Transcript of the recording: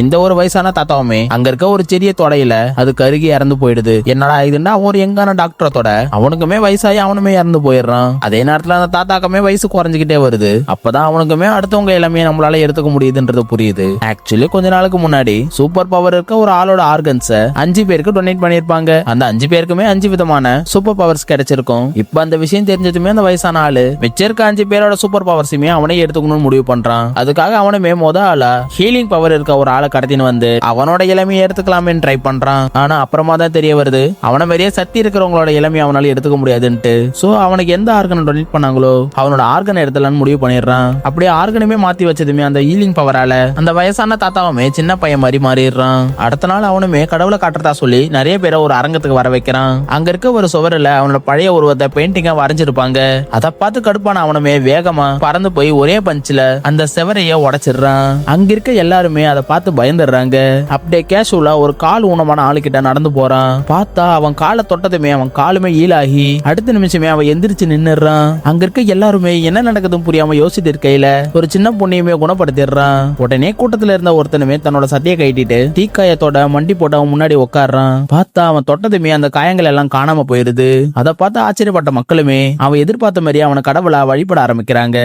இந்த ஒரு வயசான தாத்தாவுமே அங்க இருக்க ஒரு சிறிய தொடையில அது கருகி இறந்து போயிடுது. என்னடா இதுன்னா ஒரு எங்கான டாக்டரை தொட அவனுக்குமே வயசாகி அவனுமே இறந்து போயிடுறான். அதே நேரத்துல அந்த தாத்தாக்குமே வயசு குறைஞ்சுக்கிட்டே வருது. அப்பதான் அவனுக்குமே அடுத்தவங்க எல்லாமே நம்மளால எடுத்துக்க முடியுதுன்றது புரியுது. ஆக்சுவலி கொஞ்ச நாளுக்கு முன்னாடி சூப்பர் பவர் இருக்க ஒரு ஆளோட ஆர்கன்ஸ 5 பேருக்கு டொனேட் பண்ணிருப்பாங்க. அந்த 5 பேருக்குமே 5 விதமான சூப்பர் பவர்ஸ் கிடைச்சிருக்கும். இப்ப அந்த விஷயம் தெரிஞ்சதுமே அந்த வயசான ஆளு மிச்சம் இருக்க 5 பேரோட சூப்பர் பவர்ஸுமே அவனே எடுத்துக்கணும்னு முடிவு பண்றான். அதுக்காக அவனுமே ஆளா ஹீலிங் பவர் இருக்க ஒரு ஆளை கடத்தின்னு வந்து அவனோட இளமையை எடுத்துக்கலாமே ட்ரை பண்றான். ஆனா அப்புறமா தான் தெரிய வருது அவன மாதிரியே சக்தி இருக்கிறவங்களோட இளமையை அவனால எடுத்துக்க முடியாதுன்ட்டு. சோ அவனுக்கு எந்த ஆர்கன் டொனேட் பண்ணாங்களோ அவனோட ஆர்கன் எடுத்துலான்னு முடிவு பண்ணிடுறான். அப்படியே ஆர்கனுமே மாத்தி வச்சதுமே அந்த ஹீலிங் பவரால அந்த வயசான தாத்தாவுமே சின்ன பையன் மாதிரி மாறிடுறான். அடுத்த நாள் அவனுமே கடவுளை காட்டுறதா சொல்லி நிறைய பேரை ஒரு அரங்கத்துக்கு வர வைக்கிறான். அங்க இருக்க ஒரு சுவரில் அவனோட பழைய உருவத்தை பெயிண்டிங்கா வரைஞ்சிருப்பாங்க. அதை பார்த்து கடுப்பான அவனுமே வேகமா பறந்து போய் ஒரே பஞ்சில அந்த செவரைய உடைச்சிடுறான். அங்க இருக்க எல்லாருமே அதை பார்த்து பயந்துடுறாங்க. அப்படியே கேஷுவலா ஒரு கால் ஊனமான ஆளுகிட்ட நடந்து போறான். பார்த்தா அவன் காலை தொட்டதுமே அவன் காலுமே ஈலாகி அடுத்த நிமிஷமே அவன் எந்திரிச்சு நின்னுறான். அங்க இருக்க எல்லாருமே என்ன நடக்குதுன்னு புரியாம யோசிட்டு இருக்கையில ஒரு சின்ன பொண்ணையுமே குணப்படுத்திடுறான். உடனே கூட்டத்துல இருந்த ஒருத்தனுமே தன்னோட சட்டையை கட்டிட்டு தீக்காயத்தோட மண்டி போட்டு அவன் முன்னாடி உட்காடுறான். பார்த்தா அவன் தொட்டதுமே அந்த காயங்கள் எல்லாம் காணாம போயிருது. அதை பார்த்து ஆச்சரியப்பட்ட மக்களுமே அவன் எதிர்பார்த்த மாதிரி அவனை கடவுளா வழிபட ஆரம்பிக்கிறாங்க.